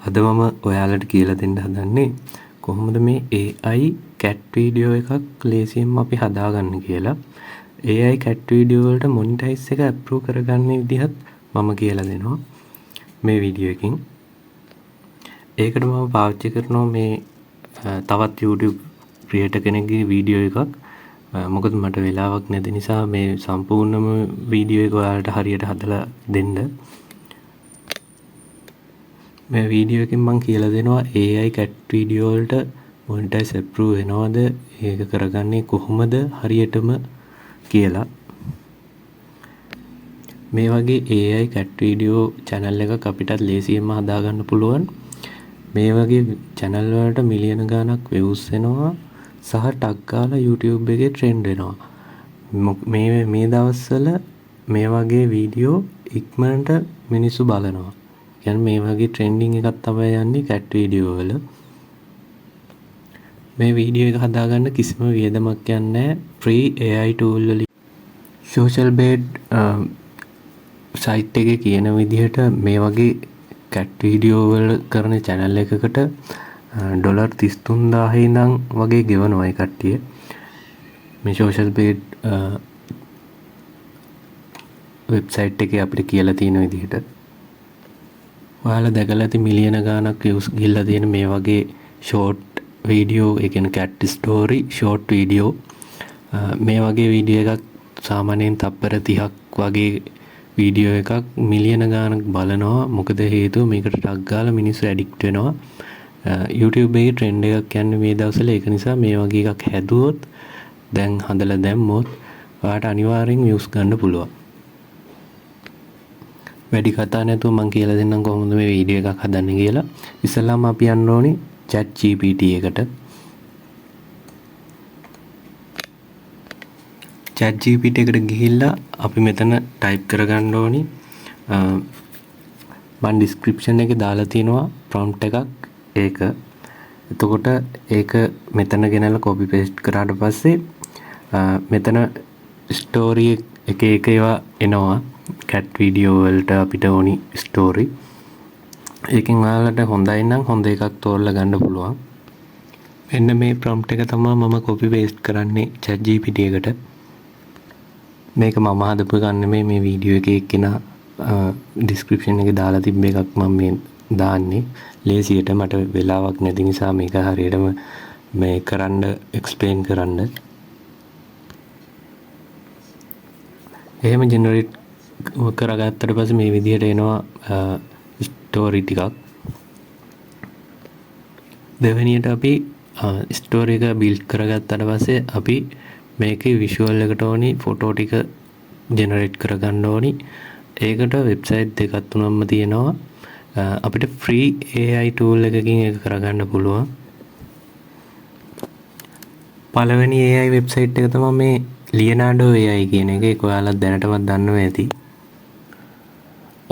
අද මම ඔයාලට කියලා දෙන්න හදන්නේ කොහොමද මේ AI cat වීඩියෝ එකක් ලේසියෙන්ම අපි හදාගන්න කියලා. AI cat වීඩියෝ වලට මොනිටයිස් එක අප්‍රූව් කරගන්න විදිහත් මම කියලා දෙනවා මේ වීඩියෝ එකකින්. ඒකට මම පාවිච්චි කරනවා මේ තවත් YouTube ක්‍රියේටර් කෙනෙක්ගේ වීඩියෝ එකක්. මොකද මට වෙලාවක් නැති නිසා මේ සම්පූර්ණම වීඩියෝ එක ඔයාලට හරියට හදලා දෙන්න. මේ වීඩියෝ එකෙන් මම කියලා දෙනවා AI cat වීඩියෝ වලට මොනිටයිස් අප්‍රූව් වෙනවද, ඒක කරගන්නේ කොහොමද හරියටම කියලා. මේ වගේ AI cat වීඩියෝ channel එකක් අපිටත් ලේසියෙන්ම හදාගන්න පුළුවන්. මේ වගේ channel වලට මිලියන ගාණක් views එනවා සහ ටග් ගාලා YouTube එකේ trend වෙනවා. මේ දවස්වල මේ වගේ වීඩියෝ ඉක්මනට මිනිස්සු බලනවා. කියන්නේ මේ වගේ ට්‍රෙන්ඩින් එකක් තමයි යන්නේ cat වීඩියෝ වල. මේ වීඩියෝ එක හදාගන්න කිසිම වියදමක් යන්නේ නැහැ. free AI tool වලින් social bed site එකේ කියන විදිහට මේ වගේ cat වීඩියෝ වල කරන channel එකකට ඩොලර් 33000 ඉඳන් වගේ ගෙවනවා ඒ කට්ටිය. මේ social bed වෙබ්සයිට් එකේ අපිට කියලා තියෙන විදිහට ඔයාලා දැකලා ඇති මිලියන ගාණක් views ගිහිල්ලා තියෙන මේ වගේ short වීඩියෝ, ඒ කියන්නේ cat story short වීඩියෝ. මේ වගේ වීඩියෝ එකක් සාමාන්‍යයෙන් තප්පර 30ක් වගේ වීඩියෝ එකක් මිලියන ගාණක් බලනවා. මොකද හේතුව මේකට ටග් ගාලා මිනිස්සු ඇඩික්ට් වෙනවා. YouTube එකේ ට්‍රෙන්ඩ් එකක් යන්නේ මේ දවස්වල. ඒක නිසා මේ වගේ එකක් හැදුවොත්, දැන් හදලා දැම්මොත් ඔයාලට අනිවාර්යෙන් views ගන්න පුළුවන්. වැඩි කතා නැතුව මම කියලා දෙන්නම් කොහොමද මේ වීඩියෝ එකක් හදන්නේ කියලා. ඉස්සෙල්ලාම අපි යන්න ඕනේ chat GPT එකට. chat GPT එකට ගිහිල්ලා අපි මෙතන ටයිප් කරගන්න ඕනේ. මම description එකේ දාලා තියෙනවා prompt එකක්. ඒක එතකොට ඒක මෙතන ගෙනල්ලා copy paste කරාට පස්සේ මෙතන story එක ඒවා එනවා. cat වීඩියෝ වලට අපිට ඕනි ස්ටෝරි. ඒකෙන් ඔයාලට හොඳයි නම් හොඳ එකක් තෝරලා ගන්න පුළුවන්. මෙන්න මේ prompt එක තමයි මම copy paste කරන්නේ chat GPT එකට. මේක මම හදපු එකක් නෙමෙයි, මේ වීඩියෝ එකේ එක්කෙනා description එකේ දාලා තිබ්බ එකක් මම මේ දාන්නේ. ලේසියට මට වෙලාවක් නැති නිසා මේක හරියටම මේ කරන්න explain කරන්න. එහෙම generate කරගත්තට පස්සේ මේ විදිහට එනවා ස්ටෝරි ටිකක්. දෙවෙනියට අපි ස්ටෝරි එක බිල්ඩ් කරගත්තට පස්සේ අපි මේකේ විෂුවල් එකට ඕනි ෆොටෝ ටික ජෙනරේට් කරගන්න ඕනි. ඒකට වෙබ්සයිට් දෙකක් තුනක්ම තියෙනවා. අපිට free AI tool එකකින් ඒක කරගන්න පුළුවන්. පළවෙනි AI වෙබ්සයිට් එක තමයි මේ ලියනාඩෝ AI කියන එක. ඒක ඔයාලා දැනටමත් දන්නවා ඇති.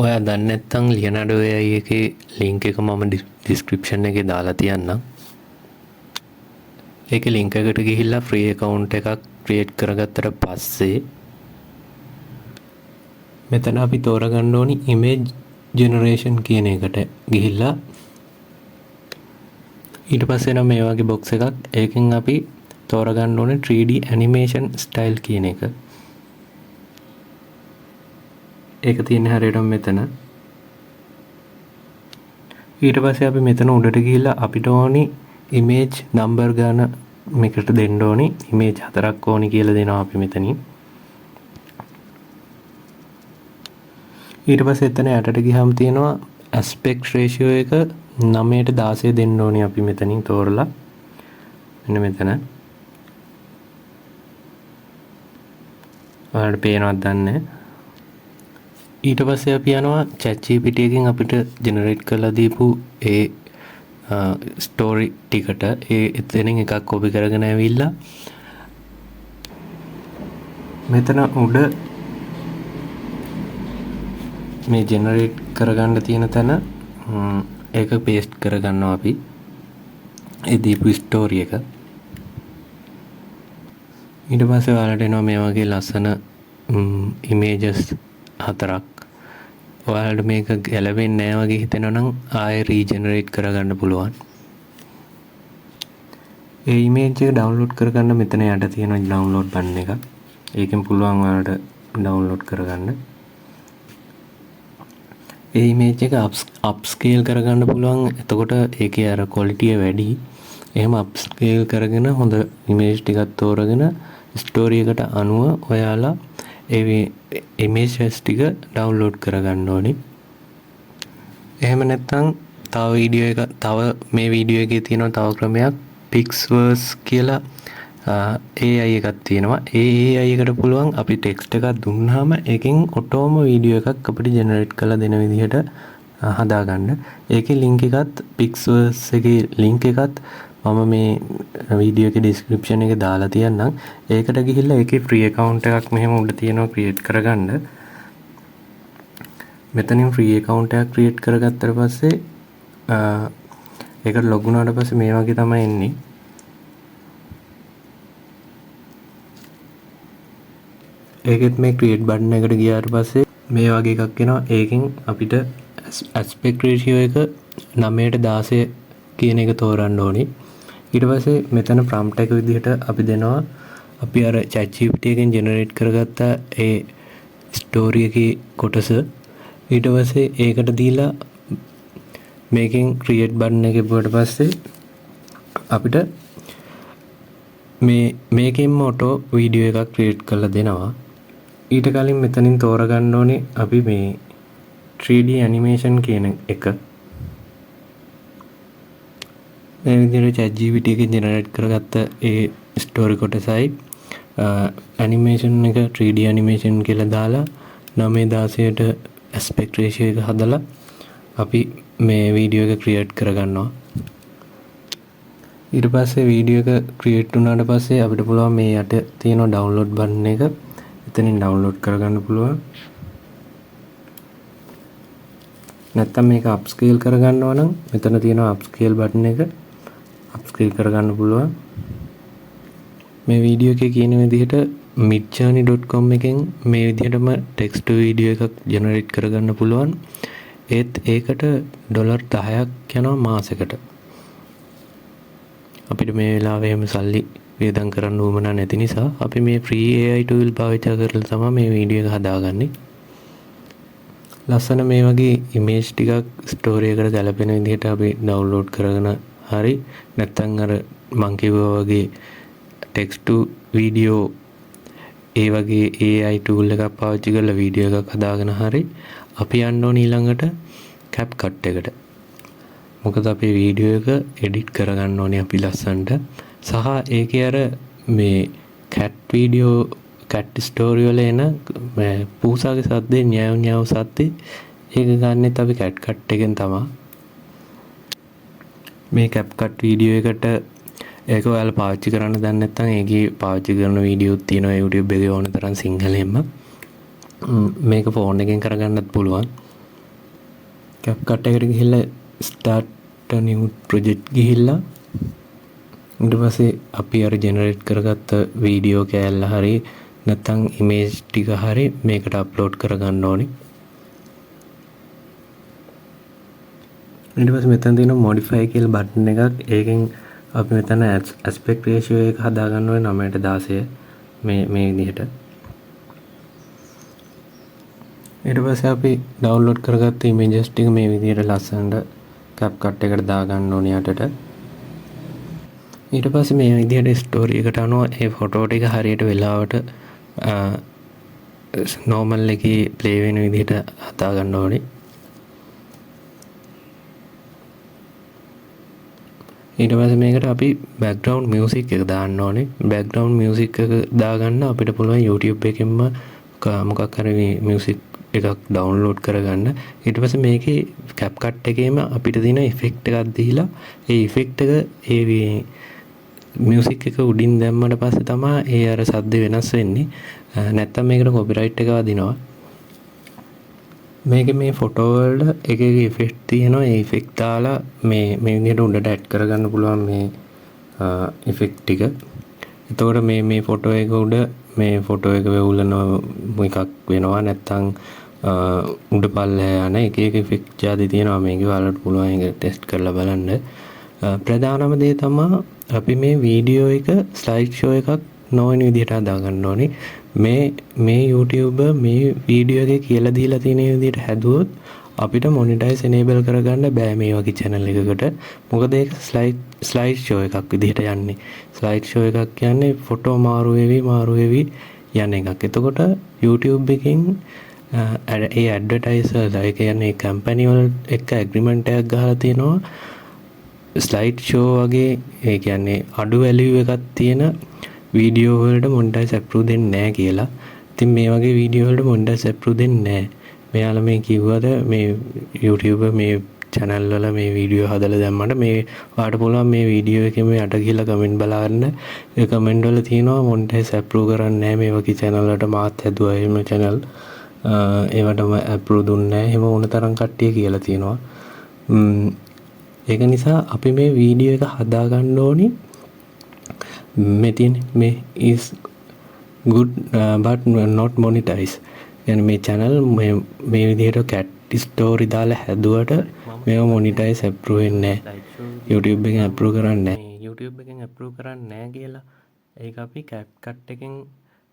ඔයා දන්නේ නැත්නම් ලියනාඩෝ AI එකේ link එක මම description එකේ දාලා තියන්නම්. ඒකේ link එකට ගිහිල්ලා free account එකක් create කරගත්තට පස්සේ මෙතන අපි තෝරගන්න ඕනි image generation කියන එකට ගිහිල්ලා ඊට පස්සේ නම් මේ වගේ box එකක්. ඒකෙන් අපි තෝරගන්න ඕනේ 3D animation style කියන එක. ඒක තියෙන්නේ හරියටම මෙතන. ඊට පස්සේ අපි මෙතන උඩට ගිහිල්ලා අපිට ඕනි image number ගන්න මේකට දෙන්න ඕනි. image 4ක් ඕනි කියලා දෙනවා අපි මෙතනින්. ඊට පස්සේ එතන යටට ගියාම තියෙනවා aspect ratio එක 9ට 16 දෙන්න ඕනි අපි මෙතනින් තෝරලා. මෙන්න මෙතන. ඔයාලට පේනවද දන්නේ. ඊට පස්සේ අපි යනවා chat GPT එකෙන් අපිට ජෙනරේට් කරලා දීපු ඒ ස්ටෝරි ටිකට. ඒ එතනින් එකක් කොපි කරගෙන ඇවිල්ලා මෙතන උඩ මේ ජෙනරේට් කරගන්න තියෙන තැන ඒක පේස්ට් කරගන්නවා අපි. ඒ දීපු ස්ටෝරි එක. ඊට පස්සේ ඔයාලට එනවා මේ වගේ ලස්සන ඉමේජස් 4ක්. ඔයාලට මේක ගැලපෙන්නේ නැහැ වගේ හිතෙනවා නම් ආයෙ රීජෙනරේට් කරගන්න පුළුවන්. ඒ ඉමේජ් එක ඩවුන්ලෝඩ් කරගන්න මෙතන යට තියෙන ඩවුන්ලෝඩ් බටන් එක. ඒකෙන් පුළුවන් ඔයාලට ඩවුන්ලෝඩ් කරගන්න. ඒ ඉමේජ් එක අප්ස්කේල් කරගන්න පුළුවන්. එතකොට ඒකේ අර ක්වොලිටිය වැඩි. එහෙම අප්ස්කේල් කරගෙන හොඳ ඉමේජ් ටිකක් තෝරගෙන ස්ටෝරි එකට අනුව ඔයාලා ඒ ඉමේජස් ටික ඩවුන්ලෝඩ් කරගන්න ඕනේ. එහෙම නැත්නම් තව මේ වීඩියෝ එකේ තියෙන තව ක්‍රමයක් පික්ස්වර්ස් කියලා AI එකක් තියෙනවා. ඒ AI එකට පුළුවන් අපි ටෙක්ස්ට් එකක් දුන්නාම ඒකෙන් ඔටෝම වීඩියෝ එකක් අපිට ජෙනරේට් කරලා දෙන විදිහට හදාගන්න. ඒකේ ලින්ක් එකත් පික්ස්වර්ස් එකේ ලින්ක් එකත් මම මේ වීඩියෝ එකේ ඩිස්ක්‍රිප්ෂන් එකේ දාලා තියන්නම්. ඒකට ගිහිල්ලා ඒකේ ෆ්‍රී account එකක් මෙහෙම උඩ තියෙනවා ක්‍රියේට් කරගන්න. මෙතනින් ෆ්‍රී account එකක් ක්‍රියේට් කරගත්තට පස්සේ ඒකට ලොග් වුණාට පස්සේ මේ වගේ තමයි එන්නේ. ඒකෙත් මේ ක්‍රියේට් බටන් එකට ගියාට පස්සේ මේ වගේ එකක් එනවා. ඒකෙන් අපිට aspect ratio එක 9ට 16 කියන එක තෝරන්න ඕනේ. ඊට පස්සේ මෙතන prompt එක විදිහට අපි දෙනවා අපි අර ChatGPT එකෙන් ජෙනරේට් කරගත්ත ඒ ස්ටෝරි එකේ කොටස. ඊට පස්සේ ඒකට දීලා මේකෙන් ක්‍රියේට් බටන් එක පුවට පස්සේ අපිට මේකෙන්ම ඔටෝ වීඩියෝ එකක් ක්‍රියේට් කරලා දෙනවා. ඊට කලින් මෙතනින් තෝරගන්න ඕනේ අපි මේ 3D animation කියන එක. මේ විදිහට ChatGPT එකෙන් ජෙනරේට් කරගත්ත ඒ ස්ටෝරි කොටසයි animation එක 3D animation කියලා දාලා 9:16ට aspect ratio එක හදලා අපි මේ වීඩියෝ එක ක්‍රියේට් කරගන්නවා. ඊට පස්සේ වීඩියෝ එක ක්‍රියේට් වුණාට පස්සේ අපිට පුළුවන් මේ යට තියෙන ඩවුන්ලෝඩ් බටන් එක එතනින් ඩවුන්ලෝඩ් කරගන්න පුළුවන්. නැත්නම් මේක අප්ස්කේල් කරගන්නවා නම් මෙතන තියෙන අප්ස්කේල් බටන් එක අප්ස්කේල් කරගන්න පුළුවන්. මේ වීඩියෝ එකේ කියන විදිහට midjourney.com එකෙන් මේ විදිහටම ටෙක්ස්ට් ටු වීඩියෝ එකක් ජෙනරේට් කරගන්න පුළුවන්. ඒත් ඒකට $10ක් යනවා මාසෙකට. අපිට මේ වෙලාවේ එහෙම සල්ලි වියදම් කරන්න උවමනා නැති නිසා අපි මේ free AI tool පාවිච්චි කරලා තමයි මේ වීඩියෝ එක හදාගන්නේ. ලස්සන මේ වගේ ඉමේජ් ටිකක් ස්ටෝරි එකට ගැලපෙන විදිහට අපි ඩවුන්ලෝඩ් කරගෙන හරි නැත්නම් අර මං කිව්වා වගේ ටෙක්ස්ට් ටු වීඩියෝ ඒ වගේ AI tool එකක් පාවිච්චි කරලා වීඩියෝ එකක් හදාගෙන හරි අපි යන්න ඕන ඊළඟට CapCut එකට. මොකද අපේ වීඩියෝ එක එඩිට් කරගන්න ඕනේ අපි ලස්සනට. සහ ඒකේ අර මේ කැට් ස්ටෝරි වල එන පූසාගේ සද්දේ ඤැව් ඤැව් සද්දේ ඒක ගන්නෙත් අපි CapCut එකෙන් තමයි. මේ CapCut වීඩියෝ එකට ඒක ඔයාලා පාවිච්චි කරන්න දන්නේ නැත්නම් ඒකේ පාවිච්චි කරන වීඩියෝත් තියෙනවා YouTube එකේ ඕන තරම් සිංහලෙන්ම. මේක ෆෝන් එකෙන් කරගන්නත් පුළුවන්. CapCut එකට ගිහිල්ලා start a new project ගිහිල්ලා ඊට පස්සේ අපි අර ජෙනරේට් කරගත්ත වීඩියෝ කෑල්ල හරි නැත්නම් ඉමේජ් ටික හරි මේකට අප්ලෝඩ් කරගන්න ඕනේ. ඊට පස්සේ මෙතන තියෙන modify කියලා බටන් එකක්. ඒකෙන් අපි මෙතන aspect ratio එක හදාගන්න ඕනේ 9:16 මේ විදිහට. ඊට පස්සේ අපි ඩවුන්ලෝඩ් කරගත්ත ඉමේජස් ටික මේ විදිහට ලස්සනට CapCut එකට දාගන්න ඕනේ යටට. ඊට පස්සේ මේ විදිහට ස්ටෝරි එකට අනුව ඒ ෆොටෝ ටික හරියට වෙලාවට නෝමල් එකේ ප්ලේ වෙන විදිහට හදා ගන්න ඕනේ. ඊට පස්සේ මේකට අපි බෑග්ග්‍රවුන්ඩ් මියුසික් එක දාන්න ඕනේ. බෑග්ග්‍රවුන්ඩ් මියුසික් එක දාගන්න අපිට පුළුවන් YouTube එකෙන්ම මොකක් හරි මියුසික් එකක් ඩවුන්ලෝඩ් කරගන්න. ඊට පස්සේ මේකේ CapCut එකේම අපිට තියෙන ඉෆෙක්ට් එකක් දීලා ඒ ඉෆෙක්ට් එක ඒ මියුසික් එක උඩින් දැම්මට පස්සේ තමයි ඒ අර සද්ද වෙනස් වෙන්නේ. නැත්තම් මේකට කොපිරයිට් එක වදිනවා. මේකේ මේ ෆොටෝ වල එක එක ඉෆෙක්ට් තියෙනවා. ඒ ඉෆෙක්ට් දාලා මේ විදිහට උඩට ඇඩ් කරගන්න පුළුවන් මේ ඉෆෙක්ට් ටික. එතකොට මේ ෆොටෝ එක උඩ මේ ෆොටෝ එක වෙවුලන එකක් වෙනවා. නැත්තම් උඩ පල්ලෙහා යන එක එක ඉෆෙක්ට් ಜಾති තියෙනවා මේකේ. ඔයාලට පුළුවන් ඒක ටෙස්ට් කරලා බලන්න. ප්‍රධානම දේ තමයි අපි මේ වීඩියෝ එක ස්ලයිඩ් ෂෝ එකක් නොවන විදිහට හදා ගන්න ඕනේ. මේ YouTuber මේ වීඩියෝ එකේ කියලා දීලා තියෙන විදිහට හැදුවොත් අපිට මොනිටයිස් එනේබල් කරගන්න බෑ මේ වගේ channel එකකට. මොකද ඒක ස්ලයිඩ් ෂෝ එකක් විදිහට යන්නේ. ස්ලයිඩ් ෂෝ එකක් කියන්නේ ෆොටෝ මාරු වෙවි යන එකක්. එතකොට YouTube එකෙන් ඒ ඇඩ්වර්ටයිසර්ලා ඒ කියන්නේ කම්පැනි වල එක්ක ඇග්‍රීමන්ට් එකක් ගහලා තියෙනවා. ස්ලයිඩ් ෂෝ වගේ ඒ කියන්නේ අඩු වැලියු එකක් තියෙන වීඩියෝ වලට මොනිටයිස් අප්‍රූව් දෙන්නේ නැහැ කියලා. ඉතින් මේ වගේ වීඩියෝ වලට මොනිටයිස් අප්‍රූව් දෙන්නේ නැහැ. මෙයාලා මේ කිව්වද මේ YouTuber මේ channel වල මේ වීඩියෝ හදලා දැම්මට මේ ඔයාලට පුළුවන් මේ වීඩියෝ එකේ මේ යට ගිහලා කමෙන්ට් බලන්න. ඒ කමෙන්ට් වල තියෙනවා මොනිටයිස් අප්‍රූව් කරන්නේ නැහැ මේ වගේ channel වලට මාත් හැදුවා එහෙම channel. ඒවටම අප්‍රූව් දුන්නේ නැහැ. එහෙම වුණ තරම් කට්ටිය කියලා තියෙනවා. ඒක නිසා අපි මේ වීඩියෝ එක හදා ගන්න ඕනි. මේ තියෙන මේ is good but not monetize. يعني මේ channel මේ විදිහට cat story දාලා හැදුවට මේව monetize approve වෙන්නේ නැහැ. YouTube එකෙන් approve කරන්නේ නැහැ. YouTube එකෙන් approve කරන්නේ නැහැ කියලා ඒක අපි CapCut එකෙන්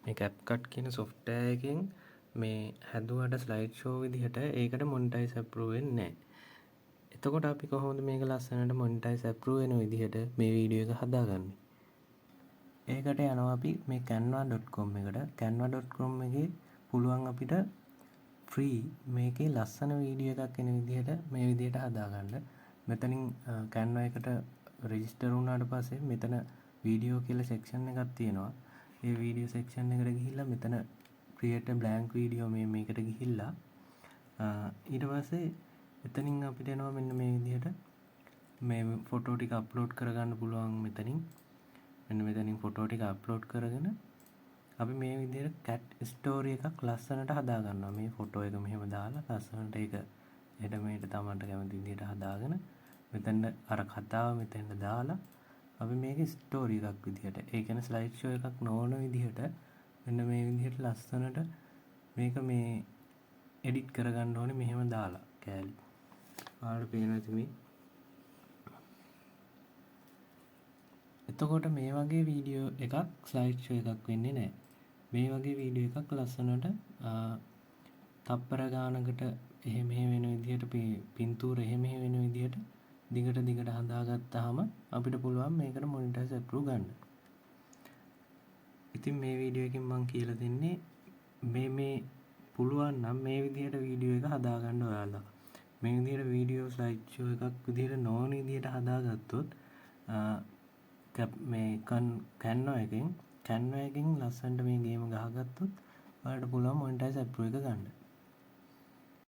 මේ CapCut කියන software එකෙන් මේ හැදුවට slide show විදිහට ඒකට monetize approve වෙන්නේ නැහැ. එතකොට අපි කොහොමද මේක ලස්සනට මොනිටයිස් අප්‍රූව් වෙන විදිහට මේ වීඩියෝ එක හදාගන්නේ? ඒකට යනවා අපි මේ canva.com එකට. canva.com එකේ පුළුවන් අපිට ෆ්‍රී මේකේ ලස්සන වීඩියෝ එකක් එන විදිහට මේ විදිහට හදාගන්න. මෙතනින් canva එකට රෙජිස්ටර් වුණාට පස්සේ මෙතන වීඩියෝ කියලා සෙක්ෂන් එකක් තියෙනවා. ඒ වීඩියෝ සෙක්ෂන් එකට ගිහිල්ලා මෙතන create a blank video මේකට ගිහිල්ලා ඊට පස්සේ එතනින් අපිට එනවා මෙන්න මේ විදිහට මේ ෆොටෝ ටික අප්ලෝඩ් කරගන්න පුළුවන් මෙතනින්. මෙන්න මෙතනින් ෆොටෝ ටික අප්ලෝඩ් කරගෙන අපි මේ විදිහට cat story එකක් ලස්සනට හදා ගන්නවා. මේ ෆොටෝ එක මෙහෙම දාලා ලස්සනට ඒක හෙට මෙහෙට තමන්ට කැමති විදිහට හදාගෙන මෙතන අර කතාව මෙතෙන්ට දාලා අපි මේක ස්ටෝරි එකක් විදිහට ඒ කියන්නේ ස්ලයිඩ් ෂෝ එකක් නොවන විදිහට මෙන්න මේ විදිහට ලස්සනට මේක මේ එඩිට් කරගන්න ඕනේ මෙහෙම දාලා කෑලි. ඔයාලට පේනවා ඇති මේ. එතකොට මේ වගේ වීඩියෝ එකක් ස්ලයිඩ් ෂෝ එකක් වෙන්නේ නැහැ. මේ වගේ වීඩියෝ එකක් ලස්සනට තප්පර ගානකට එහෙම වෙන විදිහට පින්තූර එහෙම වෙන විදිහට දිගට හදාගත්තාම අපිට පුළුවන් මේකට මොනිටයිස් අප්‍රූව් ගන්න. ඉතින් මේ වීඩියෝ එකෙන් මම කියලා දෙන්නේ මේ පුළුවන් නම් මේ විදිහට වීඩියෝ එක හදාගන්න ඔයාලා. මේ විදිහට වීඩියෝ ස්ලයිඩ් ෂෝ එකක් විදිහට නොවන විදිහට හදාගත්තොත් මේ Canva එකෙන් ලස්සනට මේ ගේම ගහගත්තොත් ඔයාලට පුළුවන් මොනිටයිස් අප්‍රූව් එක ගන්න.